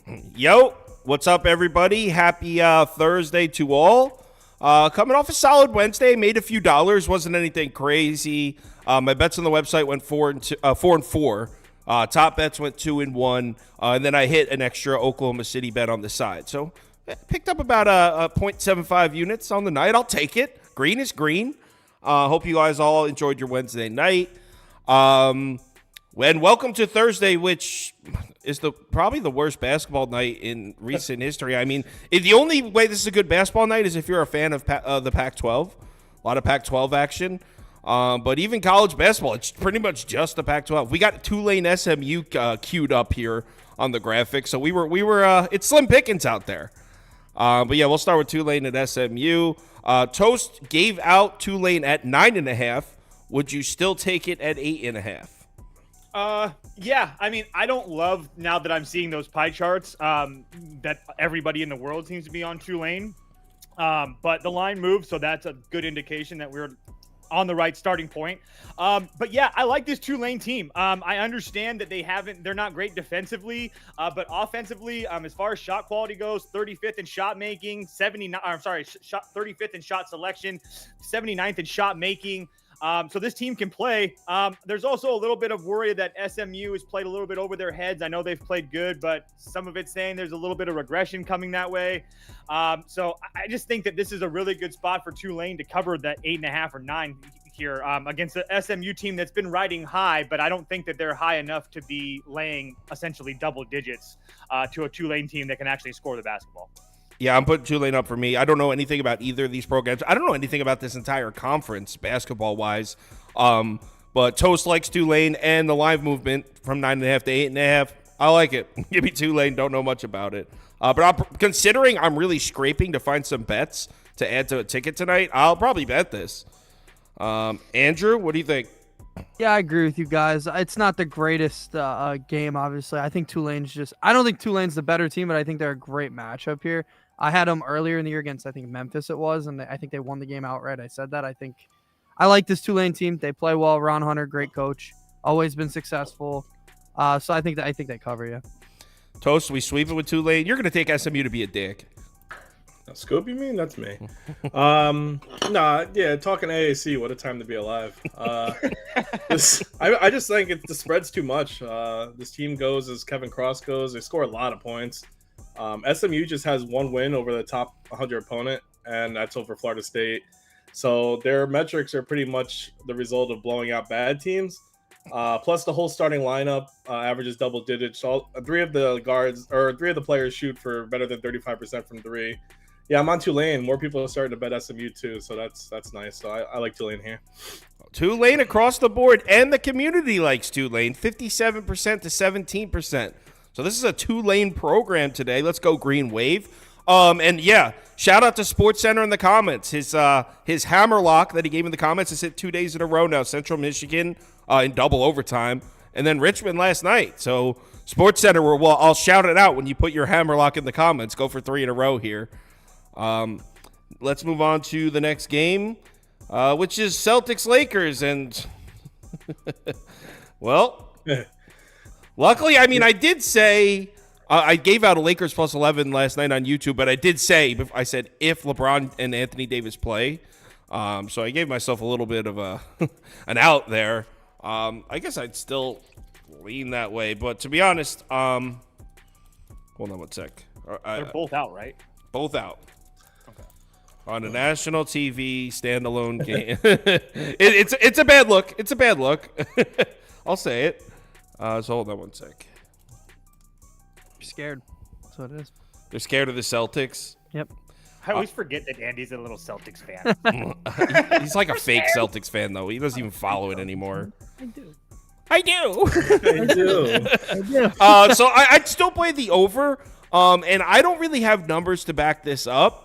Yo, what's up, everybody? Happy Thursday to all. Coming off a solid Wednesday, made a few dollars. Wasn't anything crazy. My bets on the website went 4-4. Top bets went 2-1, and then I hit an extra Oklahoma City bet on the side. So picked up about a 0.75 units on the night. I'll take it. Green is green. Hope you guys all enjoyed your Wednesday night. And welcome to Thursday, which is probably the worst basketball night in recent history. I mean, the only way this is a good basketball night is if you're a fan of the Pac-12. A lot of Pac-12 action. But even college basketball, it's pretty much just the Pac-12. We got Tulane SMU queued up here on the graphic, so we were it's slim pickings out there. But yeah, we'll start with Tulane at SMU. Toast gave out Tulane at 9.5. Would you still take it at 8.5? Yeah, I mean, I don't love, now that I'm seeing those pie charts, that everybody in the world seems to be on Tulane. But the line moved, so that's a good indication that we're on the right starting point. But yeah, I like this Tulane team. I understand that they're not great defensively, but offensively, as far as shot quality goes, 35th in shot making, 35th in shot selection, 79th in shot making. So this team can play. There's also a little bit of worry that SMU has played a little bit over their heads. I know they've played good, but some of it's saying there's a little bit of regression coming that way. So I just think that this is a really good spot for Tulane to cover that 8.5 or 9 here against the SMU team that's been riding high, but I don't think that they're high enough to be laying essentially double digits to a Tulane team that can actually score the basketball. Yeah, I'm putting Tulane up for me. I don't know anything about either of these programs. I don't know anything about this entire conference basketball-wise. But Toast likes Tulane and the live movement from 9.5 to 8.5. I like it. Give me Tulane. Don't know much about it. But considering I'm really scraping to find some bets to add to a ticket tonight, I'll probably bet this. Andrew, what do you think? Yeah, I agree with you guys. It's not the greatest game, obviously. I think I don't think Tulane's the better team, but I think they're a great matchup here. I had them earlier in the year against, I think, Memphis it was, and I think they won the game outright. I said that. I like this Tulane team. They play well. Ron Hunter, great coach. Always been successful. So I think they cover you. Toast, we sweep it with Tulane. You're going to take SMU to be a dick. Scoop, you mean? That's me. Talking AAC, what a time to be alive. I just think the spread's too much. This team goes as Kevin Cross goes. They score a lot of points. SMU just has one win over the top 100 opponent, and that's over Florida State. So their metrics are pretty much the result of blowing out bad teams. Plus the whole starting lineup averages double digits. All three of the players shoot for better than 35% from three. Yeah, I'm on Tulane. More people are starting to bet SMU too, so that's nice. So I like Tulane here. Tulane across the board, and the community likes Tulane, 57% to 17%. So this is a Tulane program today. Let's go Green Wave. And yeah, shout out to Sports Center in the comments. His hammerlock that he gave in the comments has hit 2 days in a row now. Central Michigan in double overtime, and then Richmond last night. So Sports Center, I'll shout it out when you put your hammerlock in the comments. Go for 3 in a row here. Let's move on to the next game, which is Celtics-Lakers. And, well, luckily, I mean, I did say I gave out a Lakers plus 11 last night on YouTube, but I did say, I said if LeBron and Anthony Davis play. So I gave myself a little bit of an out there. I guess I'd still lean that way. But to be honest, hold on one sec. They're both out, right? Both out. On a national TV standalone game. It's a bad look. It's a bad look. I'll say it. So hold on one sec. You're scared. That's what it is. They're scared of the Celtics. Yep. I always forget that Andy's a little Celtics fan. He's like a fake Celtics fan, though. He doesn't even follow it anymore. I do. I do. So I'd still play the over. And I don't really have numbers to back this up.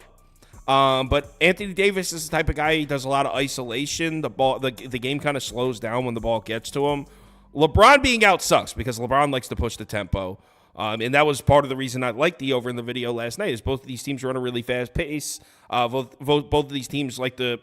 But Anthony Davis is the type of guy, he does a lot of isolation. The game kind of slows down when the ball gets to him. LeBron being out sucks because LeBron likes to push the tempo. And that was part of the reason I liked the over in the video last night is both of these teams run a really fast pace. Both of these teams like to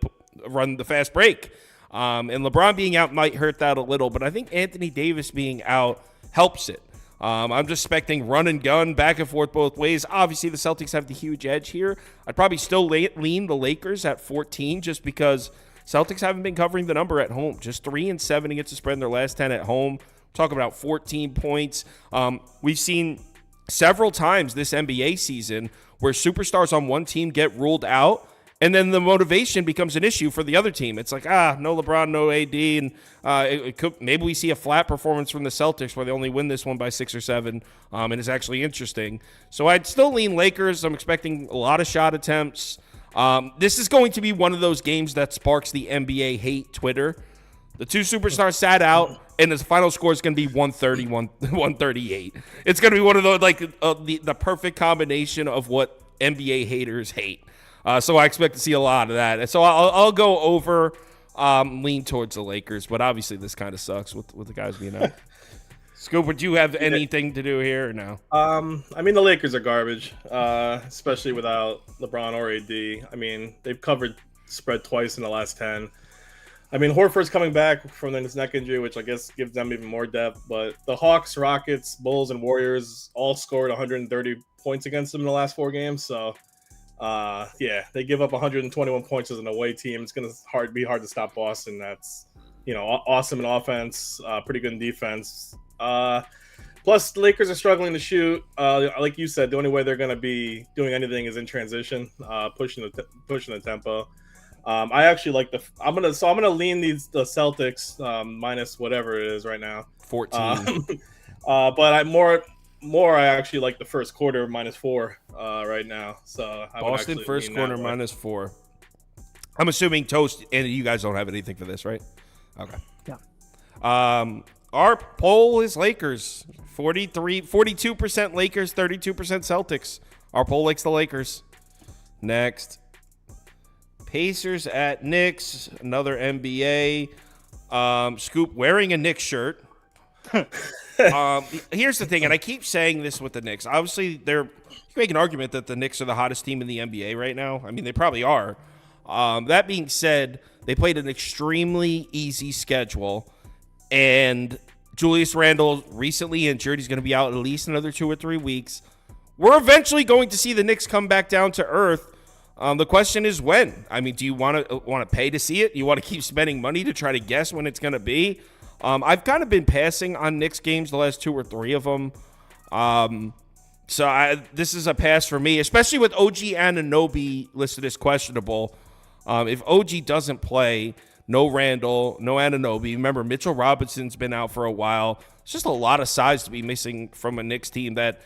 run the fast break. And LeBron being out might hurt that a little, but I think Anthony Davis being out helps it. I'm just expecting run and gun, back and forth both ways. Obviously, the Celtics have the huge edge here. I'd probably still lean the Lakers at 14 just because Celtics haven't been covering the number at home. Just 3-7 against the spread in their last 10 at home. Talking about 14 points. We've seen several times this NBA season where superstars on one team get ruled out, and then the motivation becomes an issue for the other team. It's like, no LeBron, no AD, and maybe we see a flat performance from the Celtics where they only win this one by 6 or 7, and it's actually interesting. So I'd still lean Lakers. I'm expecting a lot of shot attempts. This is going to be one of those games that sparks the NBA hate Twitter. The two superstars sat out, and the final score is going to be 130, 138. It's going to be one of those, the perfect combination of what NBA haters hate. So I expect to see a lot of that. So I'll go over, lean towards the Lakers, but obviously this kind of sucks with the guys being out. Scoop, would you have anything to do here or no? I mean, the Lakers are garbage, especially without LeBron or AD. I mean, they've covered spread twice in the last 10. I mean, Horford's coming back from his neck injury, which I guess gives them even more depth. But the Hawks, Rockets, Bulls, and Warriors all scored 130 points against them in the last 4 games. So, they give up 121 points as an away team. It's going to be hard to stop Boston. That's, awesome in offense, pretty good in defense. Plus, the Lakers are struggling to shoot. Like you said, the only way they're going to be doing anything is in transition, pushing the tempo. I actually like I'm gonna lean the Celtics minus whatever it is right now, 14. But I actually like the first quarter -4 right now. So Boston first quarter -4. I'm assuming Toast and you guys don't have anything for this, right? Okay. Yeah. Our poll is Lakers. 42% Lakers, 32% Celtics. Our poll likes the Lakers. Next. Pacers at Knicks, another NBA. Scoop wearing a Knicks shirt. Here's the thing, and I keep saying this with the Knicks. Obviously, you make an argument that the Knicks are the hottest team in the NBA right now. I mean, they probably are. That being said, they played an extremely easy schedule, and Julius Randle recently injured. He's going to be out at least another 2 or 3 weeks. We're eventually going to see the Knicks come back down to earth. The question is when. I mean, do you want to pay to see it? You want to keep spending money to try to guess when it's going to be? I've kind of been passing on Knicks games the last 2 or 3 of them. This is a pass for me, especially with OG Anunoby listed as questionable. If OG doesn't play, no Randall, no Anunoby. Remember, Mitchell Robinson's been out for a while. It's just a lot of size to be missing from a Knicks team that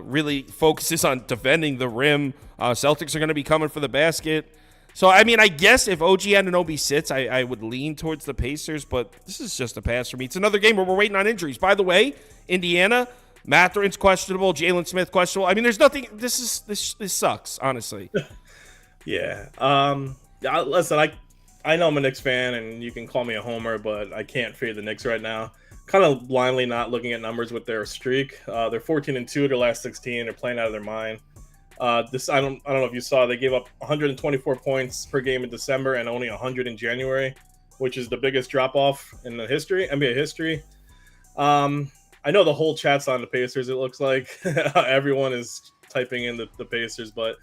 really focuses on defending the rim. Celtics are going to be coming for the basket. So, I mean, I guess if OG Anunoby sits, I would lean towards the Pacers, but this is just a pass for me. It's another game where we're waiting on injuries. By the way, Indiana, Matherin's questionable, Jalen Smith questionable. I mean, there's nothing. This sucks, honestly. Yeah. Listen, I know I'm a Knicks fan, and you can call me a homer, but I can't fade the Knicks right now. Kind of blindly not looking at numbers with their streak. They're 14-2 their last 16. They're playing out of their mind. I don't know if you saw, they gave up 124 points per game in December and only 100 in January, which is the biggest drop off in the NBA history. I know the whole chat's on the Pacers. It looks like everyone is typing in the Pacers, but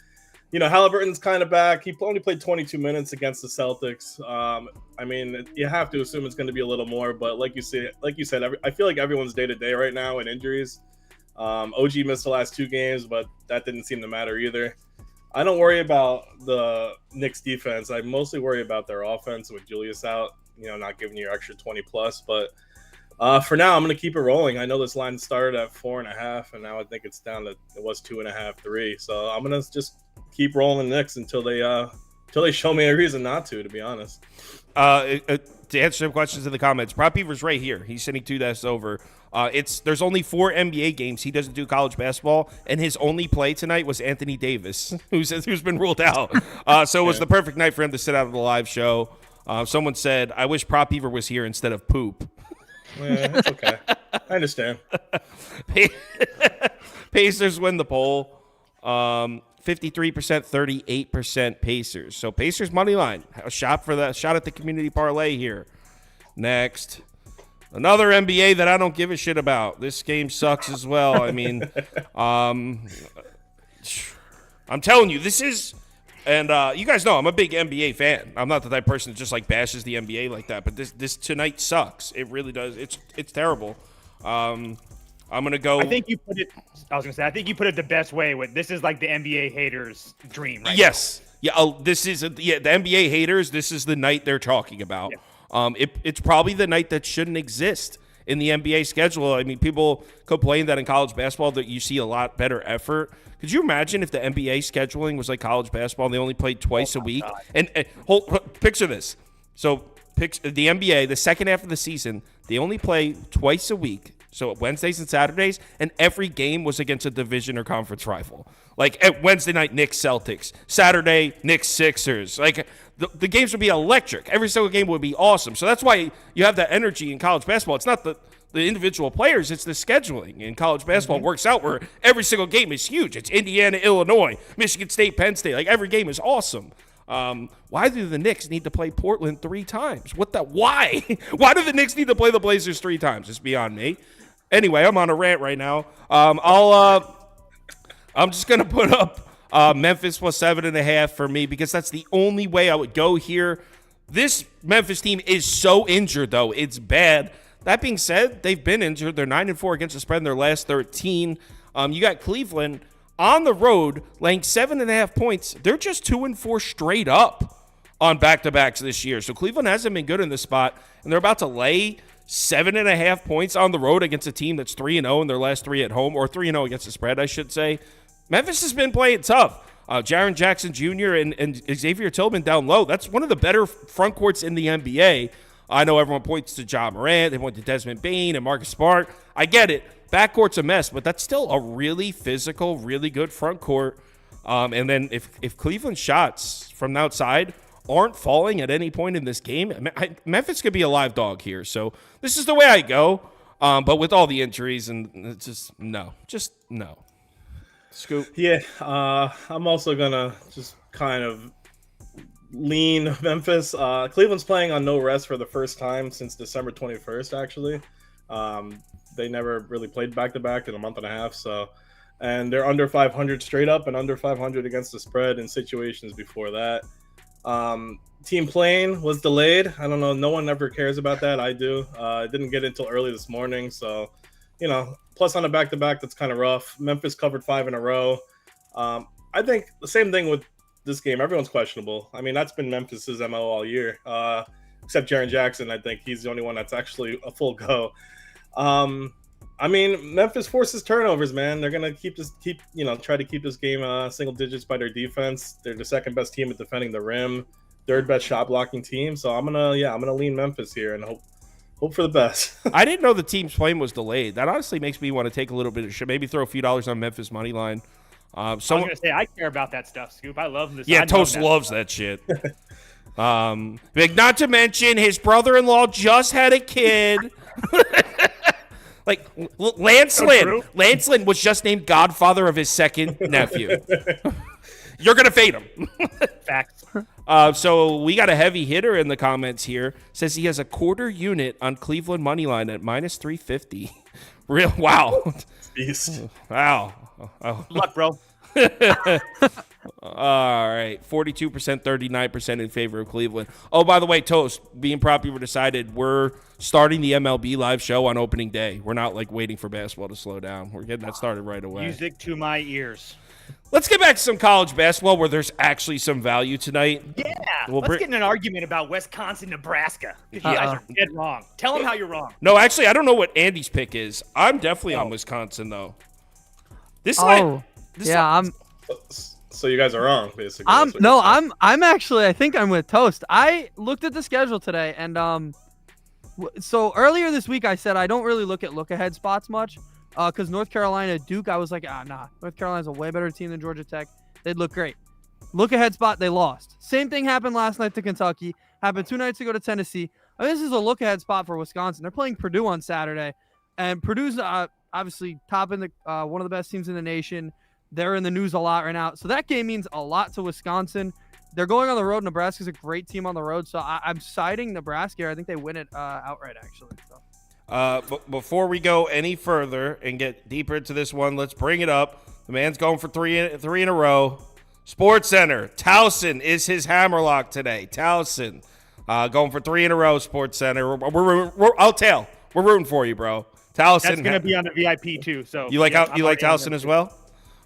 Halliburton's kind of back. He only played 22 minutes against the Celtics. I mean, you have to assume it's going to be a little more, but like you said, I feel like everyone's day to day right now in injuries. OG missed the last 2 games, but that didn't seem to matter either. I don't worry about the Knicks defense. I mostly worry about their offense with Julius out, not giving you your extra 20 plus. But for now, I'm going to keep it rolling. I know this line started at 4.5, and now I think it's down to, it was 2.5, 3. So I'm going to just keep rolling the Knicks until they show me a reason not to be honest. To answer some questions in the comments, Prop Beaver's right here. He's sitting 2 desks over. There's only 4 NBA games. He doesn't do college basketball, and his only play tonight was Anthony Davis, who's been ruled out. So it was the perfect night for him to sit out of the live show. Someone said, "I wish Prop Beaver was here instead of poop." Yeah, it's okay. I understand. Pacers win the poll. 53%, 38% Pacers. So Pacers money line. A shot at the community parlay here. Next. Another NBA that I don't give a shit about. This game sucks as well. I mean, I'm telling you, this is, and you guys know I'm a big NBA fan. I'm not the type of person that just like bashes the NBA like that, but this tonight sucks. It really does. It's terrible. I'm gonna go. I think you put it. I was gonna say. I think you put it the best way. With this is like the NBA haters' dream, right? Yes. Yeah. Oh, this is the NBA haters. This is the night they're talking about. Yeah. It's probably the night that shouldn't exist in the NBA schedule. I mean, people complain that in college basketball that you see a lot better effort. Could you imagine if the NBA scheduling was like college basketball and they only played twice a week? God. And picture this. So the NBA, the second half of the season, they only play twice a week. So Wednesdays and Saturdays, and every game was against a division or conference rival. Like at Wednesday night, Knicks Celtics. Saturday, Knicks Sixers. Like the games would be electric. Every single game would be awesome. So that's why you have that energy in college basketball. It's not the individual players, it's the scheduling in college basketball. Works out where every single game is huge. It's Indiana, Illinois, Michigan State, Penn State. Like every game is awesome. Why do the Knicks need to play Portland 3 times? Why? Why do the Knicks need to play the Blazers 3 times? It's beyond me. Anyway, I'm on a rant right now. I'm just gonna put up Memphis plus 7.5 for me because that's the only way I would go here. This Memphis team is so injured, though. It's bad. That being said, they've been injured. They're 9-4 against the spread in their last 13. You got Cleveland on the road laying 7.5 points. They're just 2-4 straight up on back-to-backs this year. So Cleveland hasn't been good in this spot, and they're about to lay 7.5 points on the road against a team that's 3-0 in their last 3 at home, or 3-0 against the spread, I should say. Memphis has been playing tough. Jaren Jackson Jr. and Xavier Tillman down low. That's one of the better front courts in the NBA. I know everyone points to Ja Morant. They point to Desmond Bane and Marcus Smart. I get it. Backcourt's a mess, but that's still a really physical, really good front court. And then if Cleveland's shots from the outside aren't falling at any point in this game, Memphis could be a live dog here. So this is the way I go. But with all the injuries, and it's just no. Scoop. Yeah, I'm also gonna just kind of lean Memphis. Cleveland's playing on no rest for the first time since December 21st, actually. They never really played back-to-back in a month and a half, and they're under 500 straight up and under 500 against the spread in situations before that. Team plane was delayed. I don't know. No one ever cares about that. I do. It didn't get until early this morning, so, plus on a back-to-back, that's kind of rough. Memphis covered 5 in a row. I think the same thing with this game. Everyone's questionable. I mean, that's been Memphis's MO all year, except Jaren Jackson. I think he's the only one that's actually a full go. I mean, Memphis forces turnovers, man. They're gonna try to keep this game single digits by their defense. They're the second best team at defending the rim, third best shot blocking team. So I'm gonna lean Memphis here and hope for the best. I didn't know the team's plane was delayed. That honestly makes me want to take a little bit of maybe throw a few dollars on Memphis money line. I was gonna say I care about that stuff, Scoop. I love this. Yeah, Toast loves that shit. Not to mention his brother-in-law just had a kid. Like Lance Lynn was just named godfather of his second nephew. You're gonna fade him. Facts. So we got a heavy hitter in the comments here. Says he has a quarter unit on Cleveland money line at minus 350. Wow. Beast. Wow. Good luck, bro. All right, 42%, 39% in favor of Cleveland. Oh, by the way, Toast, being popular decided we're starting the MLB live show on opening day. We're not waiting for basketball to slow down. We're getting that started right away. Music to my ears. Let's get back to some college basketball where there's actually some value tonight. Yeah, let's get in an argument about Wisconsin, Nebraska. You guys are dead wrong. Tell them how you're wrong. No, actually, I don't know what Andy's pick is. I'm definitely on Wisconsin, though. So you guys are wrong, basically. I'm actually, I think I'm with Toast. I looked at the schedule today, and so earlier this week I said I don't really look ahead spots much, because North Carolina, Duke, I was like, nah, North Carolina's a way better team than Georgia Tech. They'd look great. Look ahead spot, they lost. Same thing happened last night to Kentucky. Happened 2 nights ago to Tennessee. I mean, this is a look ahead spot for Wisconsin. They're playing Purdue on Saturday, and Purdue's obviously top in the one of the best teams in the nation. They're in the news a lot right now. So that game means a lot to Wisconsin. They're going on the road. Nebraska's a great team on the road. So I'm siding Nebraska here. I think they win it outright, actually. So. Before we go any further and get deeper into this one, let's bring it up. The man's going for three in a row. Sports Center. Towson is his hammerlock today. Towson going for 3 in a row. Sports Center. We're rooting for you, bro. Towson. That's going to be on the VIP too. So you like Towson as well?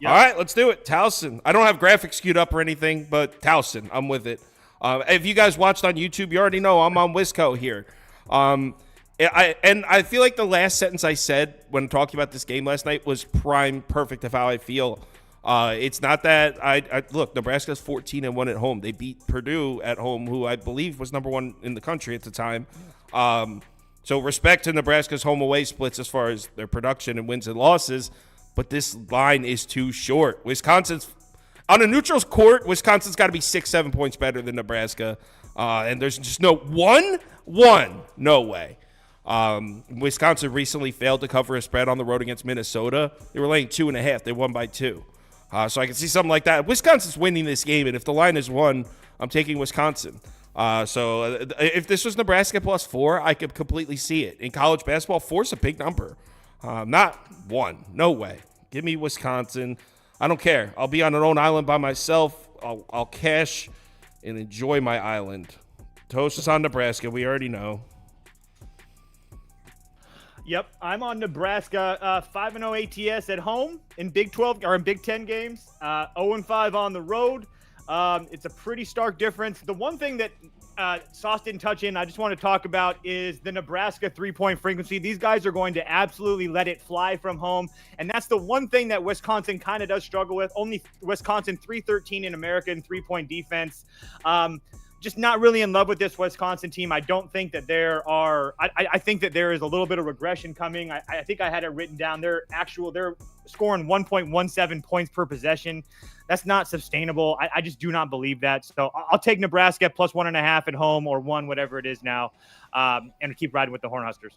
Yep. All right, let's do it. Towson. I don't have graphics queued up or anything, but Towson. I'm with it. If you guys watched on YouTube, you already know I'm on Wisco here. I feel like the last sentence I said when talking about this game last night was perfect of how I feel. It's not that I look, Nebraska's 14-1 at home. They beat Purdue at home, who I believe was number 1 in the country at the time. So respect to Nebraska's home away splits as far as their production and wins and losses, but this line is too short. Wisconsin's on a neutral's court. Wisconsin's got to be 6-7 points better than Nebraska, and there's just no no way. Wisconsin recently failed to cover a spread on the road against Minnesota. They were laying 2.5. They won by 2. So I can see something like that. Wisconsin's winning this game, and if the line is 1, I'm taking Wisconsin. So if this was Nebraska plus 4, I could completely see it. In college basketball, 4 is a big number. Not 1. No way. Give me Wisconsin. I don't care. I'll be on an own island by myself. I'll cash and enjoy my island. Toast is on Nebraska. We already know. Yep, I'm on Nebraska. 5-0 ATS at home in Big 12 or in Big 10 games. 0-5 on the road. It's a pretty stark difference. The one thing that Sauce didn't touch in, I just want to talk about is the Nebraska 3-point frequency. These guys are going to absolutely let it fly from home, and that's the one thing that Wisconsin kind of does struggle with. Only Wisconsin 313 in American 3-point defense. Just not really in love with this Wisconsin team. I don't think that I think that there is a little bit of regression coming. I think I had it written down. They're scoring 1.17 points per possession. That's not sustainable. I just do not believe that. So I'll take Nebraska plus 1.5 at home or 1, whatever it is now, and keep riding with the Hornhuskers.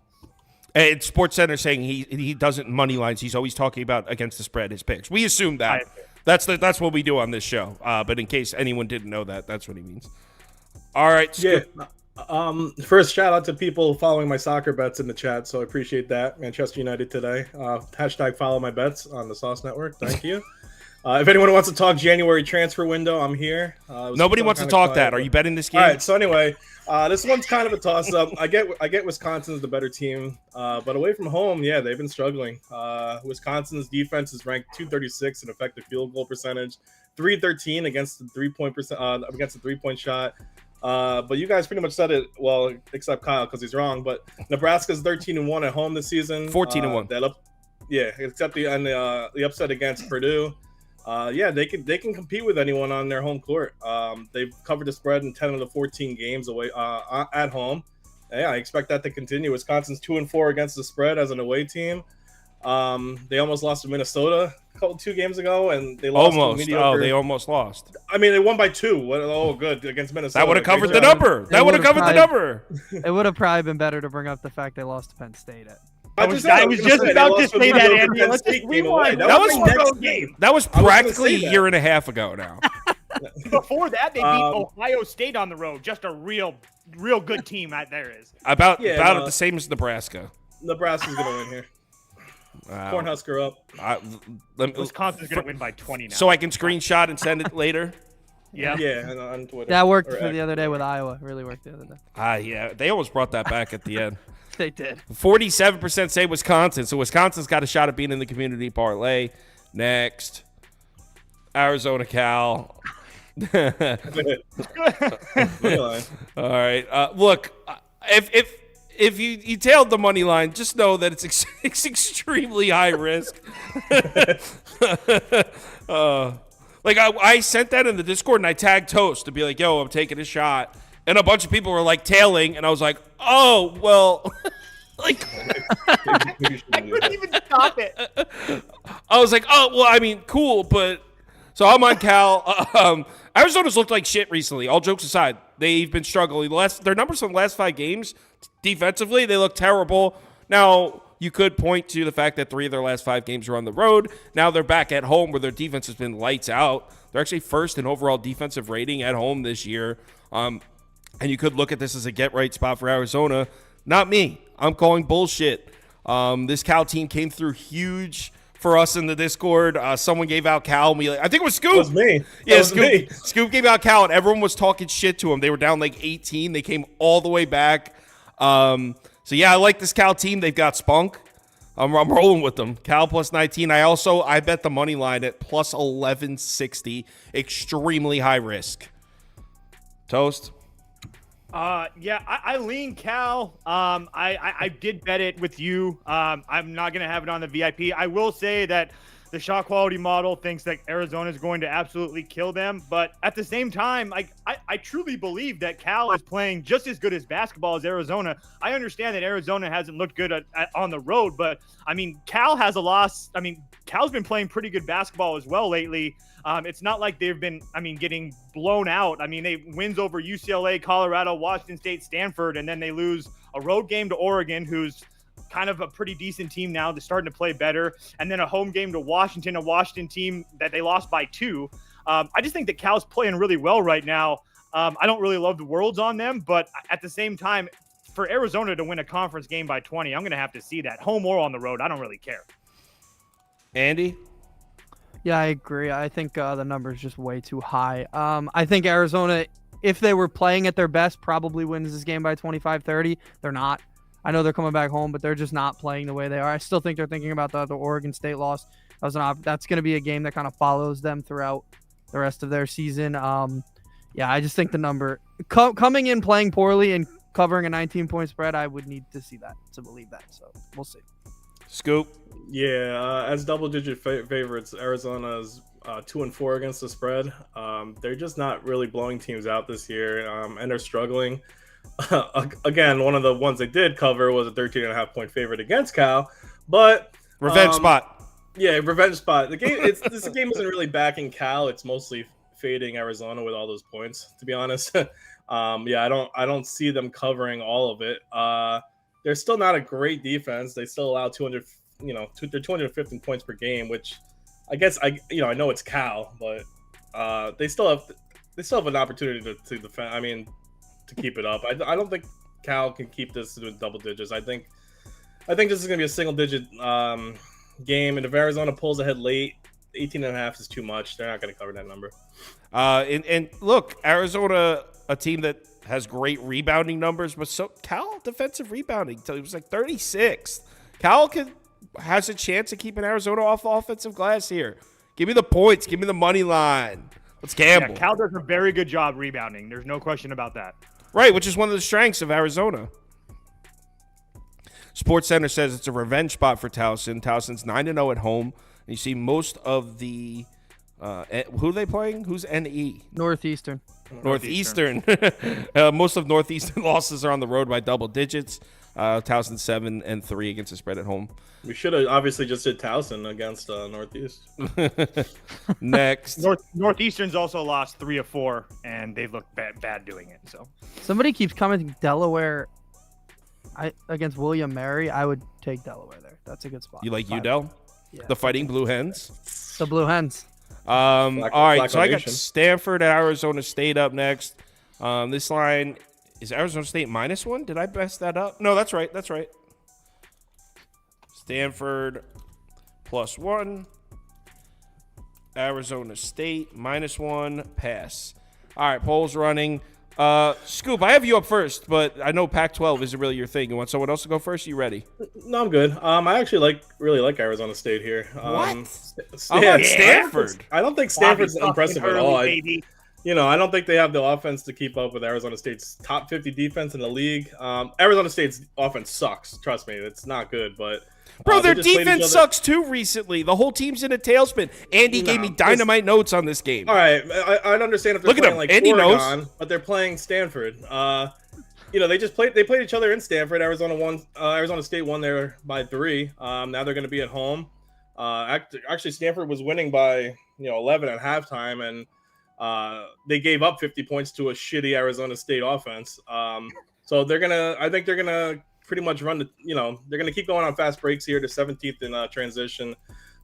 And Sports Center saying he doesn't money lines. He's always talking about against the spread, his picks. We assume that. That's what we do on this show. But in case anyone didn't know that, that's what he means. All right. Yeah. First, shout out to people following my soccer bets in the chat. So I appreciate that. Manchester United today. Hashtag follow my bets on the Sauce Network. Thank you. If anyone wants to talk January transfer window, I'm here. Nobody wants to talk that. Are you betting this game? All right. So anyway, this one's kind of a toss up. I get Wisconsin's the better team, but away from home, yeah, they've been struggling. Wisconsin's defense is ranked 236 in effective field goal percentage, 313 against the 3-point shot. But you guys pretty much said it, well, except Kyle because he's wrong. But Nebraska's 13-1 at home this season. 14-1. Except the upset against Purdue. They can compete with anyone on their home court. They've covered the spread in 10 of the 14 games away at home. Yeah, I expect that to continue. Wisconsin's 2-4 against the spread as an away team. They almost lost to Minnesota 2 games ago, and they lost to mediocre. They almost lost. I mean, they won by 2. Oh, good against Minnesota. That would have covered the number. It would have probably been better to bring up the fact they lost to Penn State. I was just about to say that, Andy. Let's just rewind. That was practically a year and a half ago now. Before that, they beat Ohio State on the road. Just a real good team there is. About the same as Nebraska. Nebraska's going to win here. Cornhusker up. Wisconsin's going to win by 20 now. So I can screenshot and send it later? Yeah, on Twitter. That worked for the other day with Iowa. Really worked the other day. Yeah, they almost brought that back at the end. They did. 47% say Wisconsin. So Wisconsin's got a shot at being in the community parlay. Next, Arizona, Cal. All right. Look, if you tailed the money line, just know that it's extremely high risk. I sent that in the Discord and I tagged Toast to be like, yo, I'm taking a shot. And a bunch of people were like tailing, and I was like, oh, well, I couldn't even stop it. I was like, oh, well, I mean, cool, but so I'm on Cal. Arizona's looked like shit recently. All jokes aside, they've been struggling. Their numbers from the last 5 games, defensively, they look terrible. Now, you could point to the fact that 3 of their last 5 games are on the road. Now they're back at home where their defense has been lights out. They're actually first in overall defensive rating at home this year. And you could look at this as a get-right spot for Arizona. Not me. I'm calling bullshit. This Cal team came through huge for us in the Discord. Someone gave out Cal. I think it was Scoop. That was me. Yeah, Scoop gave out Cal, and everyone was talking shit to him. They were down like 18. They came all the way back. So yeah, I like this Cal team. They've got spunk. I'm rolling with them. Cal plus 19. I bet the money line at plus 1160. Extremely high risk. Toast. Yeah, I lean Cal. I did bet it with you. I'm not gonna have it on the VIP. I will say that the shot quality model thinks that Arizona is going to absolutely kill them, but at the same time, I truly believe that Cal is playing just as good as basketball as Arizona. I understand that Arizona hasn't looked good on the road, but I mean, Cal has a loss. I mean, Cal's been playing pretty good basketball as well lately. It's not like they've been, getting blown out. I mean, they wins over UCLA, Colorado, Washington State, Stanford, and then they lose a road game to Oregon, who's kind of a pretty decent team now. They're starting to play better. And then a home game to Washington, a Washington team that they lost by 2. I just think that Cal's playing really well right now. I don't really love the worlds on them, but at the same time, for Arizona to win a conference game by 20, I'm going to have to see that. Home or on the road, I don't really care. Andy? Yeah, I agree. I think the number is just way too high. I think Arizona, if they were playing at their best, probably wins this game by 25-30. They're not. I know they're coming back home, but they're just not playing the way they are. I still think they're thinking about the Oregon State loss. That's going to be a game that kind of follows them throughout the rest of their season. Yeah, I just think the number coming in playing poorly and covering a 19-point spread, I would need to see that to believe that. So we'll see. Scoop. Yeah, as double-digit favorites, Arizona's 2-4 against the spread. They're just not really blowing teams out this year, and they're struggling. Again, one of the ones they did cover was a 13.5-point favorite against Cal, but Revenge spot. Yeah, revenge spot. The game, this game isn't really backing Cal. It's mostly fading Arizona with all those points. To be honest, yeah, I don't see them covering all of it. They're still not a great defense. They still allow 200. They're 215 points per game, which I guess I know it's Cal, but they still have an opportunity to defend. To keep it up. I don't think Cal can keep this to double digits. I think this is going to be a single digit game, and if Arizona pulls ahead late, 18.5 is too much. They're not going to cover that number. And look, Arizona, a team that has great rebounding numbers, but so Cal defensive rebounding, it was like 36th. Cal has a chance of keeping Arizona off the offensive glass here. Give me the points. Give me the money line. Let's gamble. Yeah, Cal does a very good job rebounding. There's no question about that. Right, which is one of the strengths of Arizona. Sports Center says it's a revenge spot for Towson. Towson's 9-0 at home. And you see most of the who are they playing? Who's NE? Northeastern. Northeastern. Most of Northeastern losses are on the road by double digits. Towson 7-3 against the spread at home. We should have obviously just did Towson against Northeast. Next. Northeastern's also lost 3 of 4, and they've looked bad doing it. So somebody keeps commenting Delaware against William Mary. I would take Delaware there. That's a good spot. You like UDEL? Yeah. The Fighting Blue Hens? The Blue Hens. All right, so I got Stanford at Arizona State up next. This line is Arizona State -1. Did I mess that up? No, that's right. Stanford +1. Arizona State -1. Pass. All right, polls running. Scoop, I have you up first, but I know Pac-12 isn't really your thing. You want someone else to go first? You ready? No, I'm good. I actually really like Arizona State here. What? Stanford. I don't think Stanford's impressive at all. Baby. I don't think they have the offense to keep up with Arizona State's top 50 defense in the league. Arizona State's offense sucks. Trust me, it's not good. But bro, their defense sucks too recently. The whole team's in a tailspin. Andy gave me dynamite notes on this game. All right, I'd understand if they're playing like Andy Oregon, knows. but they're playing Stanford. They played each other in Stanford. Arizona State won there by 3. Now they're going to be at home. Actually, Stanford was winning by 11 at halftime, and they gave up 50 points to a shitty Arizona State offense. So I think they're gonna pretty much run they're gonna keep going on fast breaks here to 17th in transition.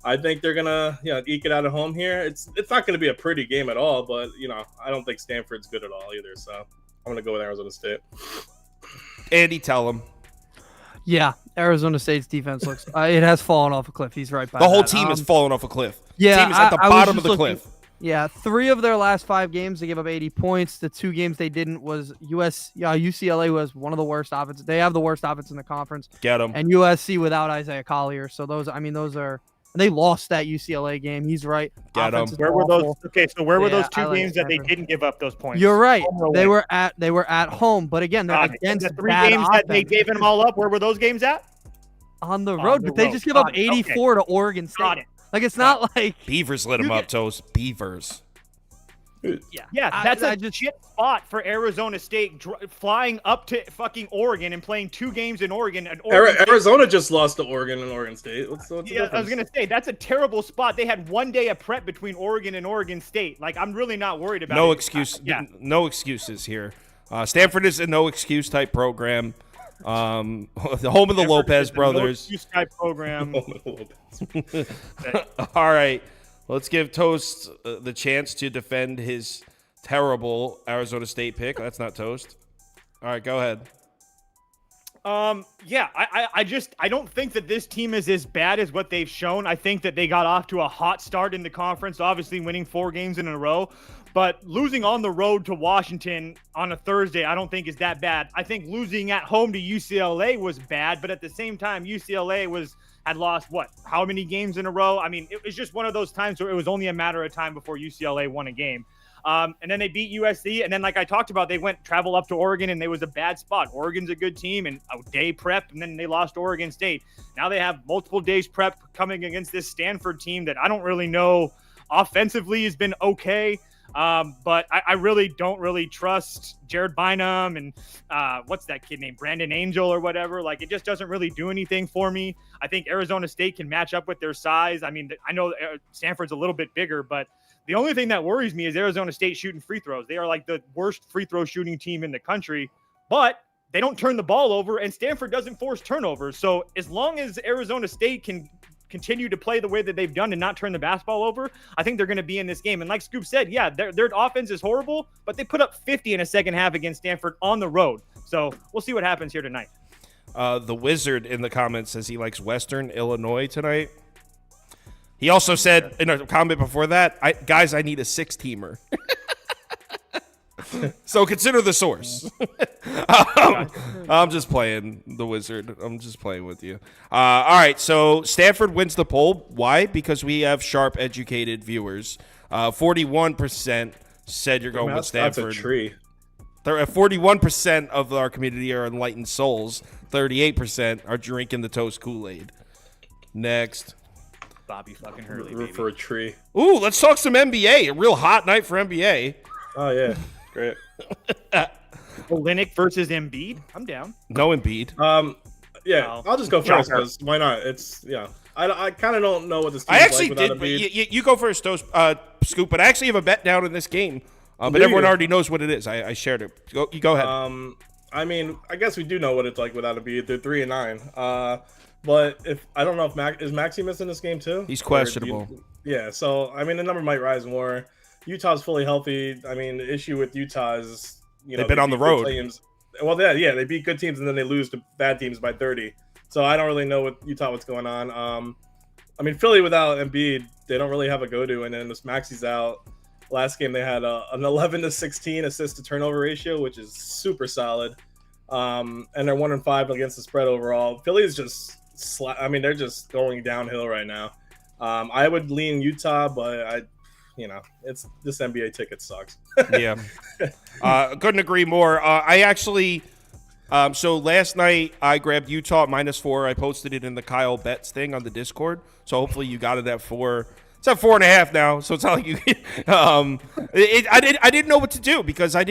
I think they're gonna eke it out at home here. It's not gonna be a pretty game at all, but I don't think Stanford's good at all either. So I'm gonna go with Arizona State. Andy, tell him. Yeah, Arizona State's defense looks. It has fallen off a cliff. He's right by The whole that. team has fallen off a cliff. Yeah, the team is at the I was bottom just of the looking- cliff. Yeah, 3 of their last 5 games they gave up 80 points. The 2 games they didn't was UCLA was one of the worst offenses. They have the worst offense in the conference, Get them. and USC without Isaiah Collier. So those are. And they lost that UCLA game. He's right. Get 'em. Offense is Where were those? awful. Okay, so where were Yeah, those 2 I like games that they Stanford. didn't give up those points? You're right. Home or They away? were at home, but again, they're Got it. And against the 3 bad games that they offense. gave them all up. Where were those games at? on the On road, the but they road. just give up Got it. 84 to Oregon State. Got it. Like it's not like Beavers lit them You up, get- Toast. Beavers. Yeah, I- that's I a just- shit spot for Arizona State flying up to fucking Oregon and playing 2 games in Oregon. And Oregon State- Arizona just lost to Oregon and Oregon State. What's the Yeah, I was difference? gonna say that's a terrible spot. They had 1 day of prep between Oregon and Oregon State. Like I'm really not worried about No it. excuse. Yeah, No excuses here. Stanford is a no excuse type program. The home of the Lopez brothers. No Skype program. All right, let's give Toast the chance to defend his terrible Arizona State pick. That's not Toast. All right, go ahead. Yeah, I don't think that this team is as bad as what they've shown. I think that they got off to a hot start in the conference, obviously winning 4 games in a row. But losing on the road to Washington on a Thursday, I don't think is that bad. I think losing at home to UCLA was bad, but at the same time, UCLA had lost how many games in a row? I mean, it was just one of those times where it was only a matter of time before UCLA won a game. And then they beat USC, and then like I talked about, they travel up to Oregon, and it was a bad spot. Oregon's a good team, and a day prep, and then they lost to Oregon State. Now they have multiple days prep coming against this Stanford team that I don't really know offensively has been okay. But I really don't really trust Jared Bynum and what's that kid named Brandon Angel or whatever. Like it just doesn't really do anything for me. I think Arizona State can match up with their size. I mean, I know Stanford's a little bit bigger, but the only thing that worries me is Arizona State shooting free throws. They are like the worst free throw shooting team in the country, but they don't turn the ball over and Stanford doesn't force turnovers. So as long as Arizona State can continue to play the way that they've done and not turn the basketball over, I think they're going to be in this game. And like Scoop said, yeah, their offense is horrible, but they put up 50 in a second half against Stanford on the road. So we'll see what happens here tonight. The Wizard in the comments says he likes Western Illinois tonight. He also said in a comment before that, guys, I need a 6-teamer. So consider the source. I'm just playing the Wizard. I'm just playing with you. All right, so Stanford wins the poll. Why? Because we have sharp, educated viewers. 41% said you're going with Stanford. That's a tree. 41% of our community are enlightened souls. 38% are drinking the Toast Kool-Aid. Next. Bobby fucking Hurley, Root baby. for a tree. Ooh, let's talk some NBA. A real hot night for NBA. Oh yeah, great. Olynyk versus Embiid. I'm down. No Embiid. Yeah, Well, I'll just go first shocker. because why not? It's I kind of don't know what this team I is actually like without did. Embiid. You go first, Toast, Scoop. But I actually have a bet down in this game. But Do everyone you? already knows what it is. I shared it. You go ahead. I mean, I guess we do know what it's like without Embiid. They're 3-9. But if I don't know if is Maxey missing this game too? He's Or do questionable. yeah, so I mean the number might rise more. Utah's fully healthy. I mean the issue with Utah is They've been on the beat good road. teams. Well, yeah, they beat good teams and then they lose to bad teams by 30. So I don't really know with Utah what's going on. I mean Philly without Embiid, they don't really have a go-to, and then this Maxey's out. Last game they had an 11-16 assist to turnover ratio, which is super solid. And they're 1-5 against the spread overall. Philly is just they're just going downhill right now. I would lean Utah, but it's this NBA ticket sucks. Yeah. Couldn't agree more. I actually, so last night I grabbed Utah at -4. I posted it in the Kyle Betts thing on the Discord. So hopefully you got it at 4. It's at 4.5 now. So it's not like you, I didn't know what to do because I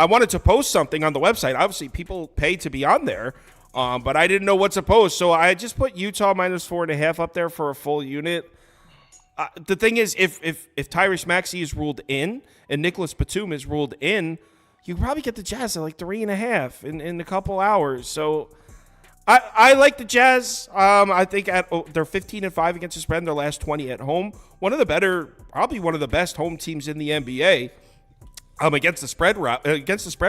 wanted to post something on the website. Obviously people pay to be on there. But I didn't know what to post. So I just put Utah -4.5 up there for a full unit. The thing is, if Tyrese Maxey is ruled in and Nicholas Batum is ruled in, you probably get the Jazz at like 3.5 in a couple hours. So I like the Jazz. I think they're 15-5 against the spread in their last 20 at home. Probably one of the best home teams in the NBA. Against the spread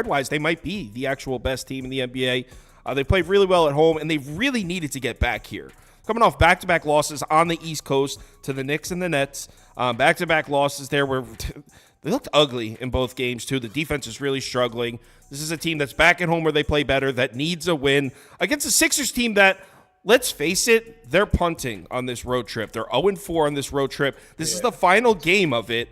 wise, they might be the actual best team in the NBA. They played really well at home, and they really needed to get back here. Coming off back-to-back losses on the East Coast to the Knicks and the Nets. Back-to-back losses there where they looked ugly in both games, too. The defense is really struggling. This is a team that's back at home where they play better, that needs a win against a Sixers team that, let's face it, they're punting on this road trip. They're 0-4 on this road trip. This is the final game of it.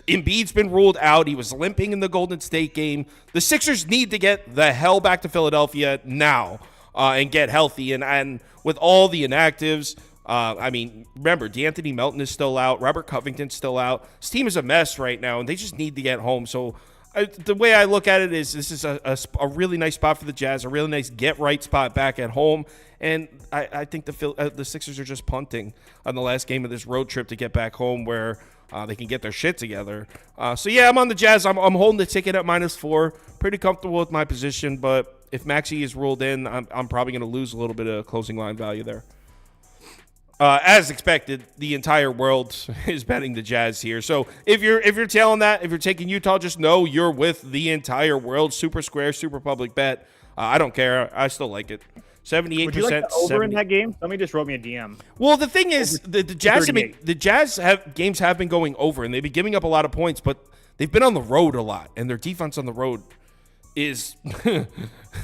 Embiid's been ruled out. He was limping in the Golden State game. The Sixers need to get the hell back to Philadelphia now and get healthy. And with all the inactives, remember, DeAnthony Melton is still out. Robert Covington's still out. This team is a mess right now, and they just need to get home. So the way I look at it is this is a really nice spot for the Jazz, a really nice get-right spot back at home. And I think the Sixers are just punting on the last game of this road trip to get back home where they can get their shit together. So, yeah, I'm on the Jazz. I'm holding the ticket at -4. Pretty comfortable with my position, but if Maxey is ruled in, I'm probably going to lose a little bit of closing line value there. As expected, the entire world is betting the Jazz here. So if you're tailing that, if you're taking Utah, just know you're with the entire world. Super square, super public bet. I don't care. I still like it. 78%. Would you like the over in that game? Somebody just wrote me a DM. Well, the thing is, the Jazz games have been going over, and they've been giving up a lot of points, but they've been on the road a lot, and their defense on the road is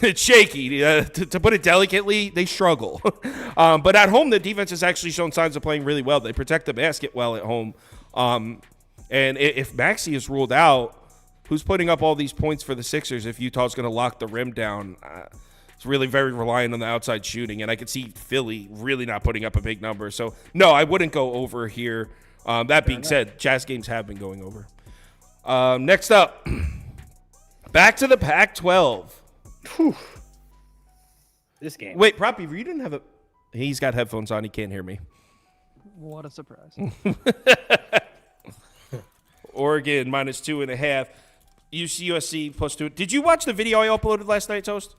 it's shaky. To put it delicately, they struggle. But at home, the defense has actually shown signs of playing really well. They protect the basket well at home. And if Maxey is ruled out, who's putting up all these points for the Sixers if Utah's going to lock the rim down? It's really very reliant on the outside shooting, and I could see Philly really not putting up a big number. So, no, I wouldn't go over here. That being said, Jazz games have been going over. Next up, back to the Pac-12. Whew. This game. Wait, Proppy, you didn't have a... He's got headphones on. He can't hear me. What a surprise. Oregon -2.5. USC +2. Did you watch the video I uploaded last night, Toast?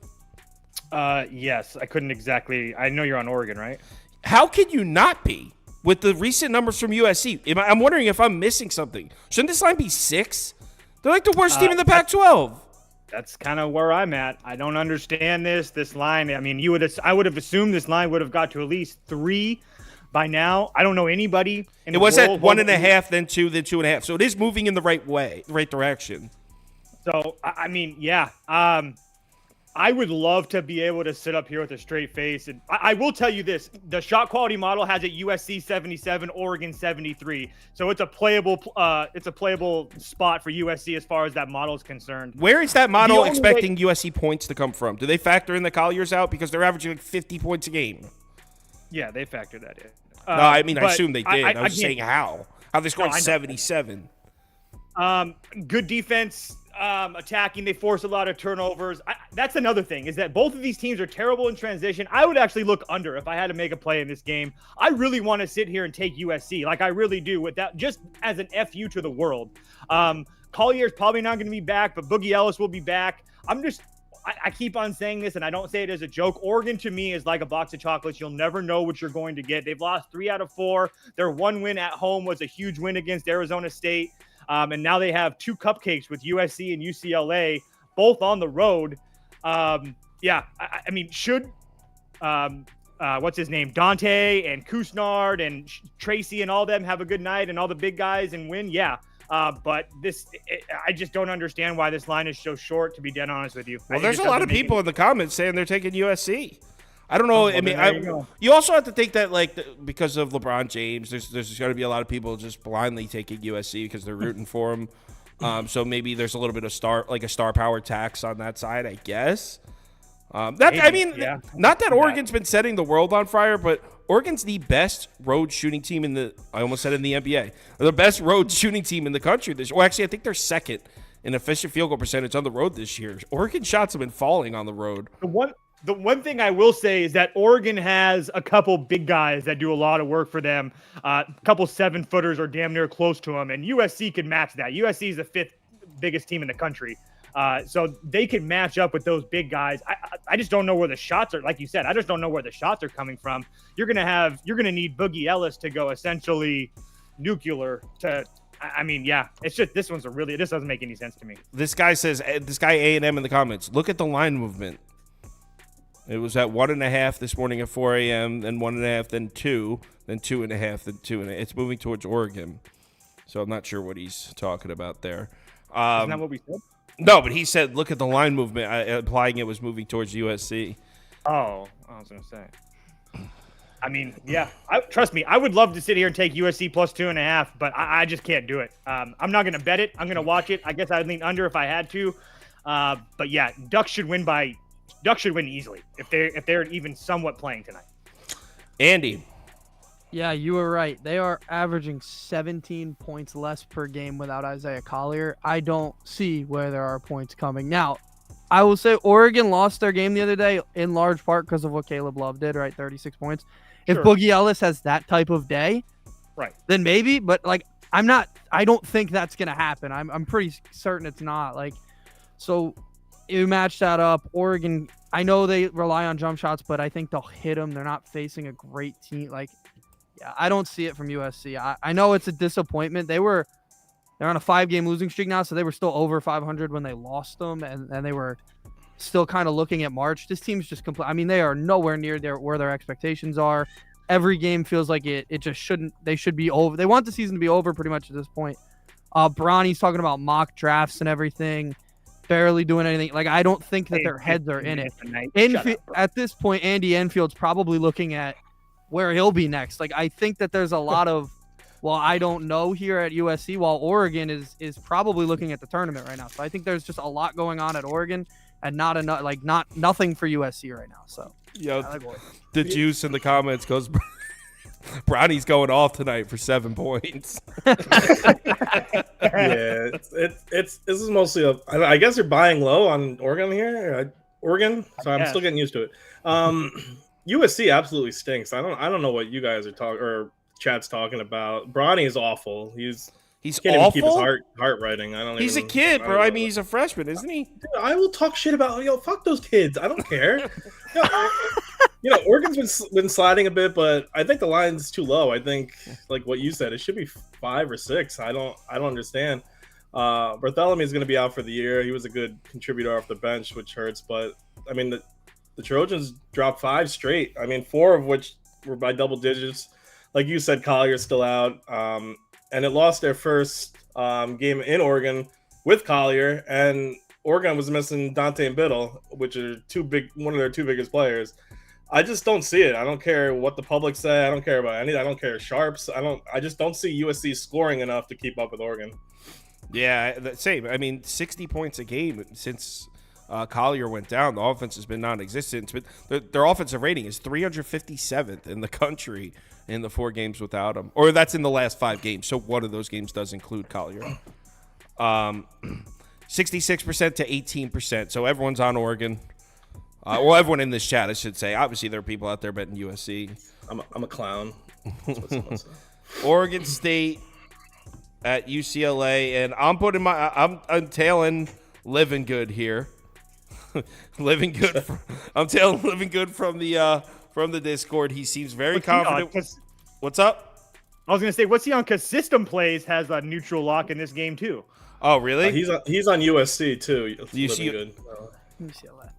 Yes. I couldn't exactly. I know you're on Oregon, right? How can you not be with the recent numbers from USC? I'm wondering if I'm missing something. Shouldn't this line be 6? They're like the worst team in the Pac-12. That's kind of where I'm at. I don't understand this line. I mean, I would have assumed this line would have got to at least 3 by now. I don't know anybody. It was at 1.5, then 2, then 2.5. So it is moving in the right way, the right direction. So I mean, yeah. I would love to be able to sit up here with a straight face. And I will tell you this, the shot quality model has it USC 77, Oregon 73. So it's a playable spot for USC as far as that model is concerned. Where is that model expecting USC points to come from? Do they factor in the Colliers out? Because they're averaging like 50 points a game. Yeah, they factor that in. No, I mean, I assume they did. I was saying how. How they scored 77. Good defense. Attacking, they force a lot of turnovers. That's another thing, is that both of these teams are terrible in transition. I would actually look under if I had to make a play in this game. I really want to sit here and take USC, like I really do, with that, just as an FU to the world. Collier's probably not going to be back, but Boogie Ellis will be back. I keep on saying this, and I don't say it as a joke. Oregon, to me, is like a box of chocolates. You'll never know what you're going to get. They've lost 3 out of 4. Their one win at home was a huge win against Arizona State. And now they have 2 cupcakes with USC and UCLA, both on the road. I mean, should what's his name, Dante and Kusnard and Tracy and all them have a good night and all the big guys and win? Yeah. But I just don't understand why this line is so short, to be dead honest with you. Well, there's a lot of people in the comments saying they're taking USC. I don't know. I mean, you also have to think that, like, because of LeBron James, there's going to be a lot of people just blindly taking USC because they're rooting for him. So maybe there's a little bit of star power tax on that side, I guess. Not that Oregon's been setting the world on fire, but Oregon's the best road shooting team in the NBA. They're the best road shooting team in the country this year. Well, actually, I think they're second in efficient field goal percentage on the road this year. Oregon shots have been falling on the road. The one thing I will say is that Oregon has a couple big guys that do a lot of work for them. A couple 7-footers are damn near close to them, and USC can match that. USC is the 5th biggest team in the country. So they can match up with those big guys. I just don't know where the shots are. Like you said, I just don't know where the shots are coming from. You're going to need Boogie Ellis to go essentially nuclear to, I mean, yeah, it's just, this doesn't make any sense to me. This guy A&M in the comments, look at the line movement. It was at 1.5 this morning at 4 a.m., then 1.5, then 2, then 2.5, then 2.5. It's moving towards Oregon. So I'm not sure what he's talking about there. Isn't that what we said? No, but he said, look at the line movement, implying it was moving towards USC. Oh, I was going to say. I mean, yeah. Trust me, I would love to sit here and take USC plus 2.5, but I just can't do it. I'm not going to bet it. I'm going to watch it. I guess I'd lean under if I had to. But yeah, Ducks should win easily if they're even somewhat playing tonight. Andy. Yeah, you were right. They are averaging 17 points less per game without Isaiah Collier. I don't see where there are points coming. Now, I will say Oregon lost their game the other day in large part because of what Caleb Love did, right? 36 points. If Sure. Boogie Ellis has that type of day, Right. then maybe, but like I don't think that's going to happen. I'm pretty certain it's not. Like, so you match that up. Oregon, I know they rely on jump shots, but I think they'll hit them. They're not facing a great team. Like, yeah, I don't see it from USC. I know it's a disappointment. They're on a 5-game losing streak now, so they were still over 500 when they lost them, and they were still kind of looking at March. This team's just complete. I mean, they are nowhere near where their expectations are. Every game feels like it just shouldn't. They should be over. They want the season to be over pretty much at this point. Bronny's talking about mock drafts and everything, barely doing anything. Like, I don't think that their heads are in it. At this point, Andy Enfield's probably looking at where he'll be next. Like, I think that there's a lot of, well, I don't know here at USC, while Oregon is probably looking at the tournament right now. So I think there's just a lot going on at Oregon and not nothing for USC right now. So Yo, I like Oregon. the juice in the comments goes, Bronny's going off tonight for 7 points. Yeah, this is mostly I guess you're buying low on Oregon here. Oregon, so I'm still getting used to it. USC absolutely stinks. I don't know what you guys are talking or Chad's talking about. Bronny is awful. He's can't awful. even keep his heart writing. He's a kid, bro. I mean, he's a freshman, isn't he? Dude, I will talk shit about fuck those kids. I don't care. Oregon's been sliding a bit, but I think the line's too low. I think, like what you said, it should be 5 or 6. I don't understand. Bartholomew is going to be out for the year. He was a good contributor off the bench, which hurts. But I mean, the Trojans dropped 5 straight. I mean, 4 of which were by double digits. Like you said, Collier's still out, and it lost their first game in Oregon with Collier, and Oregon was missing Dante and Biddle, which are one of their 2 biggest players. I just don't see it. I don't care what the public say. I don't care about any. I don't care sharps. I just don't see USC scoring enough to keep up with Oregon. Yeah, same. I mean, 60 points a game since Collier went down. The offense has been non-existent. But their offensive rating is 357th in the country in the 4 games without him. Or that's in the last 5 games. So one of those games does include Collier. 66% to 18%. So everyone's on Oregon. Well, everyone in this chat, I should say. Obviously, there are people out there betting USC. I'm a clown. That's what someone said. Oregon State at UCLA, and I'm tailing living good here. Living good. I'm tailing living good from the Discord. He seems very confident. What's up? I was gonna say, what's he on? Because System Plays has a neutral lock in this game too. Oh, really? He's on USC too. UCLA. UCLA.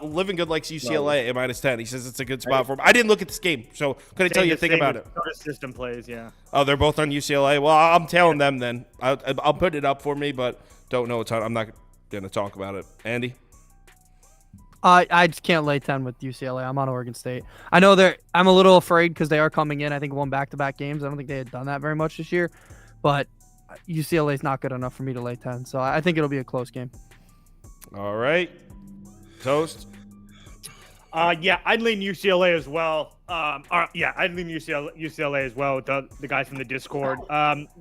Living good likes UCLA at -10. He says it's a good spot for him. I didn't look at this game, so couldn't tell you a thing about it. System Plays, yeah. Oh, they're both on UCLA. Well, I'm telling them then. I'll put it up for me, but don't know a ton. I'm not gonna talk about it. Andy. I just can't lay 10 with UCLA. I'm on Oregon State. I know I'm a little afraid because they are coming in. I think 1 back-to-back games. I don't think they had done that very much this year, but UCLA is not good enough for me to lay 10. So I think it'll be a close game. All right. Toast. Yeah, I'd lean UCLA as well. I'd lean UCLA as well. The guys from the Discord.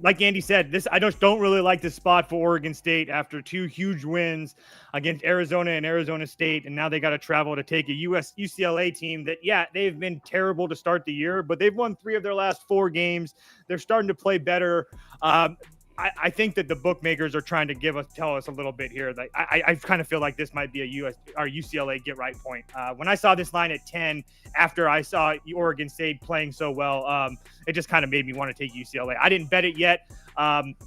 Like Andy said, I don't really like this spot for Oregon State after 2 huge wins against Arizona and Arizona State, and now they got to travel to take a UCLA team that, they've been terrible to start the year, but they've won 3 of their last 4 games. They're starting to play better. I think that the bookmakers are trying to tell us a little bit here. Like I kind of feel like this might be our UCLA get right point. When I saw this line at 10 after I saw Oregon State playing so well, it just kind of made me want to take UCLA. I didn't bet it yet.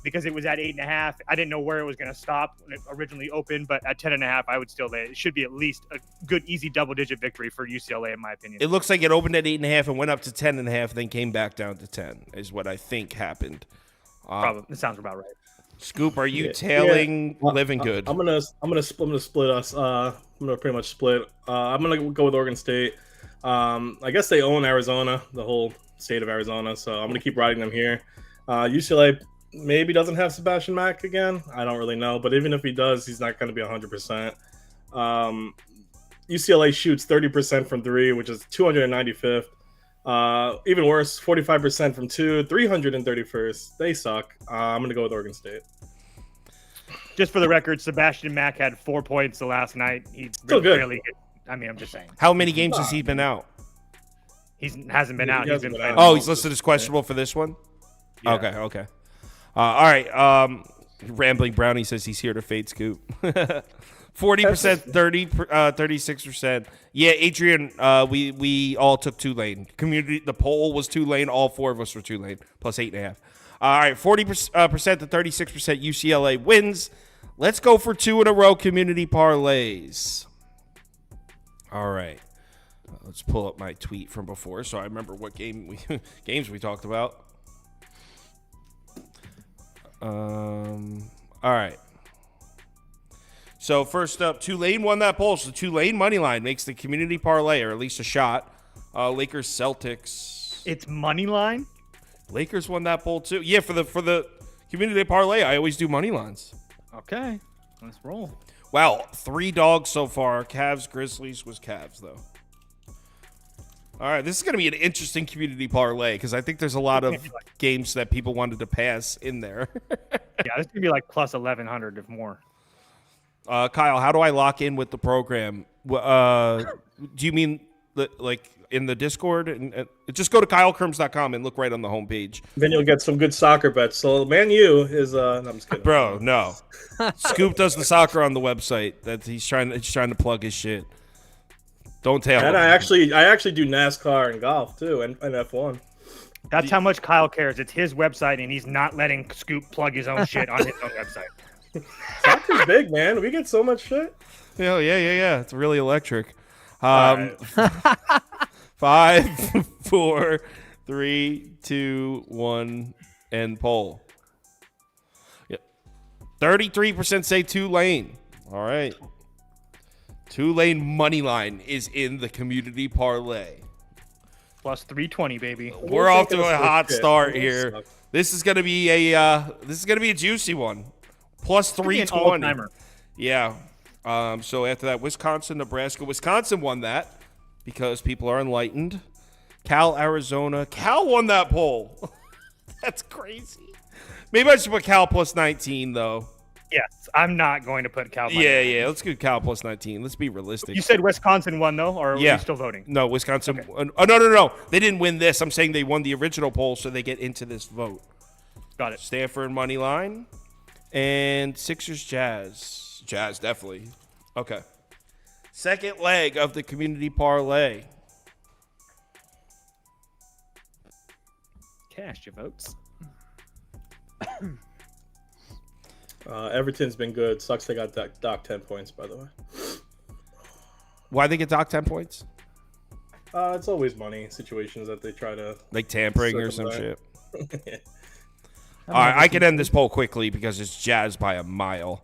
because it was at 8.5. I didn't know where it was going to stop when it originally opened, but at 10.5, I would still lay it. It should be at least a good, easy double-digit victory for UCLA, in my opinion. It looks like it opened at 8.5 and went up to 10.5, then came back down to 10. Is what I think happened. Probably, that sounds about right. Scoop, are you tailing Living Good? I'm gonna split us. I'm gonna pretty much split. I'm gonna go with Oregon State. I guess they own Arizona, the whole state of Arizona, so I'm gonna keep riding them here. UCLA maybe doesn't have Sebastian Mack again. I don't really know, but even if he does, he's not going to be 100%. UCLA shoots 30% from 3, which is 295th. Even worse, 45% from 2, 331st. They suck. I'm going to go with Oregon State. Just for the record, Sebastian Mack had 4 points the last night. He Still good. barely hit. I mean, I'm just saying. How many games has he been out? He hasn't been out. He's been playing. Oh, he's listed as questionable for this one? Yeah. Okay. All right. Rambling Brownie says he's here to fade Scoop. 40%, 36%. Yeah, Adrian, we all took Tulane. The poll was Tulane. All 4 of us were Tulane, plus 8.5. All right, 40% to 36% UCLA wins. Let's go for 2 in a row community parlays. All right. Let's pull up my tweet from before so I remember what games we talked about. All right. So first up, Tulane won that poll. So Tulane money line makes the community parlay, or at least a shot. Lakers Celtics. It's money line. Lakers won that poll too. Yeah, for the community parlay, I always do money lines. Okay, let's roll. Wow, 3 dogs so far. Cavs Grizzlies was Cavs though. All right, this is going to be an interesting community parlay because I think there's a lot of games that people wanted to pass in there. Yeah, this could be like plus 1,100 if more. Kyle, how do I lock in with the program? Do you mean like in the Discord? And just go to KyleKirms.com and look right on the homepage. Then you'll get some good soccer bets. So Man U is no, I'm just kidding. Bro, no. Scoop does the soccer on the website. That he's trying to plug his shit. Don't tell him. And I actually do NASCAR and golf too, and F1. That's how much Kyle cares. It's his website, and he's not letting Scoop plug his own shit on his own website. Soccer's big, man. We get so much shit. Yeah. It's really electric. Right. 5, 4, 3, 2, 1, and poll. Yep. 33% say Tulane. All right. Tulane money line is in the community parlay. Plus 320, baby. We're off to a hot start here. This is gonna be a juicy one. Plus 320. Yeah. So after that, Wisconsin, Nebraska. Wisconsin won that because people are enlightened. Cal, Arizona. Cal won that poll. That's crazy. Maybe I should put Cal plus 19 though. Yes, I'm not going to put Cal. Yeah. Let's go Cal plus 19. Let's be realistic. You said Wisconsin won though, or are you still voting? No, Wisconsin. Okay. Oh no. They didn't win this. I'm saying they won the original poll, so they get into this vote. Got it. Stanford money line and Sixers Jazz. Jazz definitely. Okay. Second leg of the community parlay. Cast your votes. Everton's been good. Sucks they got docked 10 points, by the way. Why they get docked 10 points? It's always money situations that they try to... Like tampering or some shit. All right, I can end this poll quickly because it's Jazz by a mile.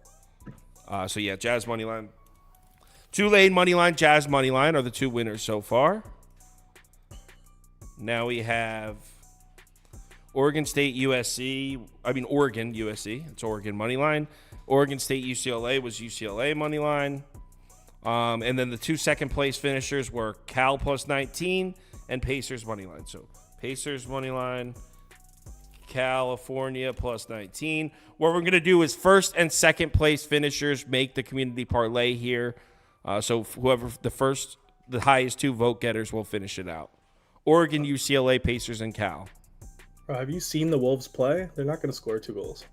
So, yeah, Jazz money line. Tulane money line, Jazz money line are the 2 winners so far. Now we have... Oregon State USC, Oregon USC. It's Oregon money line. Oregon State UCLA was UCLA money line. And then the 2 second place finishers were Cal plus 19 and Pacers money line. So Pacers money line, California plus 19. What we're going to do is first and second place finishers make the community parlay here. So whoever the highest 2 vote getters will finish it out. Oregon, UCLA, Pacers, and Cal. Bro, have you seen the Wolves play? They're not going to score 2 goals.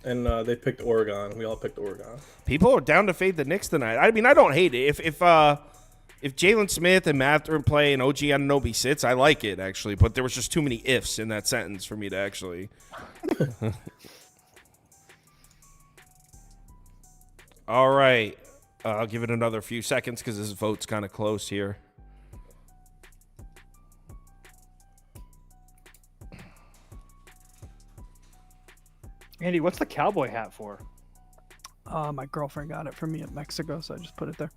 And they picked Oregon. We all picked Oregon. People are down to fade the Knicks tonight. I mean, I don't hate it. if Jalen Smith and Mathurin play and OG Anunoby sits, I like it actually. But there was just too many ifs in that sentence for me to actually. All right, I'll give it another few seconds because this vote's kind of close here. Andy, what's the cowboy hat for? My girlfriend got it for me in Mexico, so I just put it there.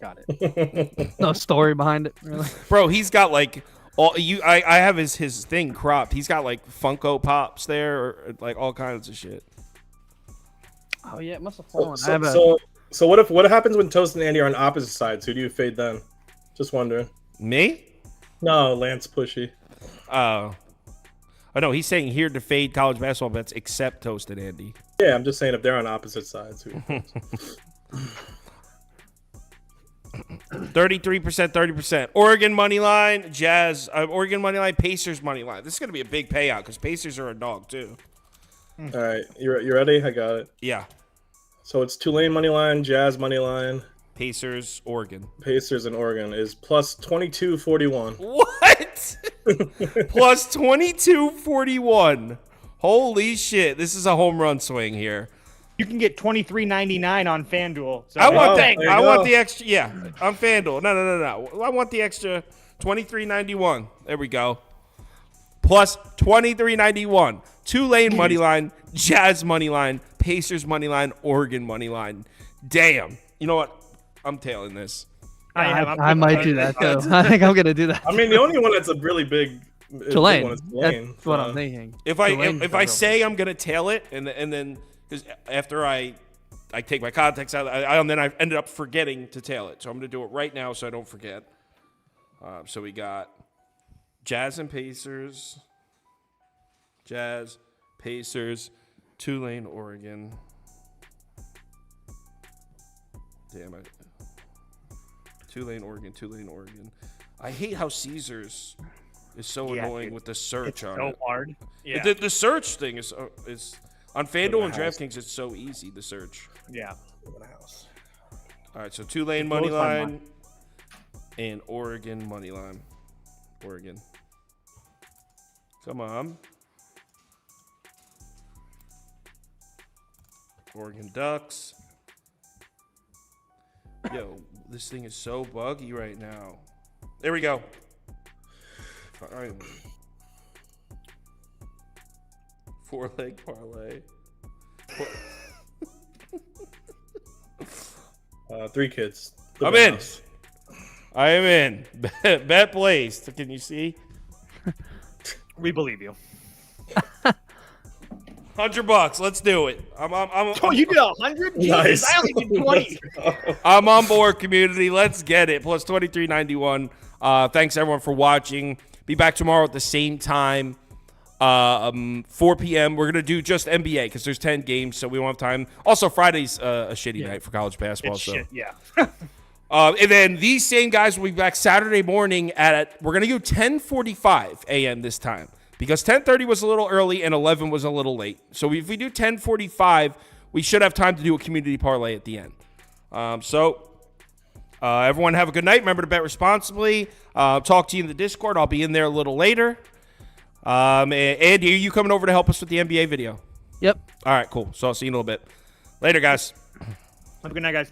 Got it. No story behind it, really. Bro, he's got like all you. I have his thing cropped. He's got like Funko Pops there, or like all kinds of shit. Oh yeah, it must have fallen. So what happens when Toast and Andy are on opposite sides? Who do you fade then? Just wondering. Me? No, Lance Pushy. Oh no, he's saying here to fade college basketball bets except Toast and Andy. Yeah, I'm just saying if they're on opposite sides. 33%, 30%. Oregon money line, Jazz. Oregon money line, Pacers money line. This is gonna be a big payout because Pacers are a dog too. All right, you ready? I got it. Yeah. So it's Tulane money line, Jazz money line, Pacers, Oregon. Pacers and Oregon is plus 2241. What? Plus 2241. Holy shit! This is a home run swing here. You can get $23.99 on FanDuel. So I want there you I go. want the extra. Yeah, on FanDuel. No. I want the extra $23.91. There we go. Plus $23.91. Tulane money line, Jazz money line, Pacers money line, Oregon money line. Damn. You know what? I'm tailing this. I might do that too. I think I'm gonna do that. I mean, the only one that's a really big Tulane. one is Tulane. That's what I'm thinking. If I say I'm gonna tail it, and then because after I take my contacts out, and then I ended up forgetting to tail it, so I'm gonna do it right now so I don't forget. So we got Jazz and Pacers, Jazz, Pacers, Tulane, Oregon. Damn it. Tulane, Oregon. I hate how Caesars is so annoying with the search It's on so it. hard. Yeah. The search thing is on FanDuel and DraftKings. It's so easy. The search. Yeah. All right, so Tulane money line and Oregon money line. Oregon. Come on. Oregon Ducks. Yo, this thing is so buggy right now. There we go. All right. 4-leg parlay. 3 kids. The I'm in. Bears. I am in. Bet placed. Can you see? We believe you. $100. Let's do it. Oh, you did 100? Nice. I only did 20. I'm on board, community. Let's get it. Plus 23.91. Thanks everyone for watching. Be back tomorrow at the same time, 4 p.m. We're gonna do just NBA because there's 10 games, so we won't have time. Also, Friday's a shitty night for college basketball. It's so. shit, yeah. And then these same guys will be back Saturday morning we're gonna go 10:45 a.m. this time. Because 10:30 was a little early and 11 was a little late. So if we do 10:45, we should have time to do a community parlay at the end. Everyone have a good night. Remember to bet responsibly. Talk to you in the Discord. I'll be in there a little later. Andy, are you coming over to help us with the NBA video? Yep. All right, cool. So I'll see you in a little bit. Later, guys. Have a good night, guys.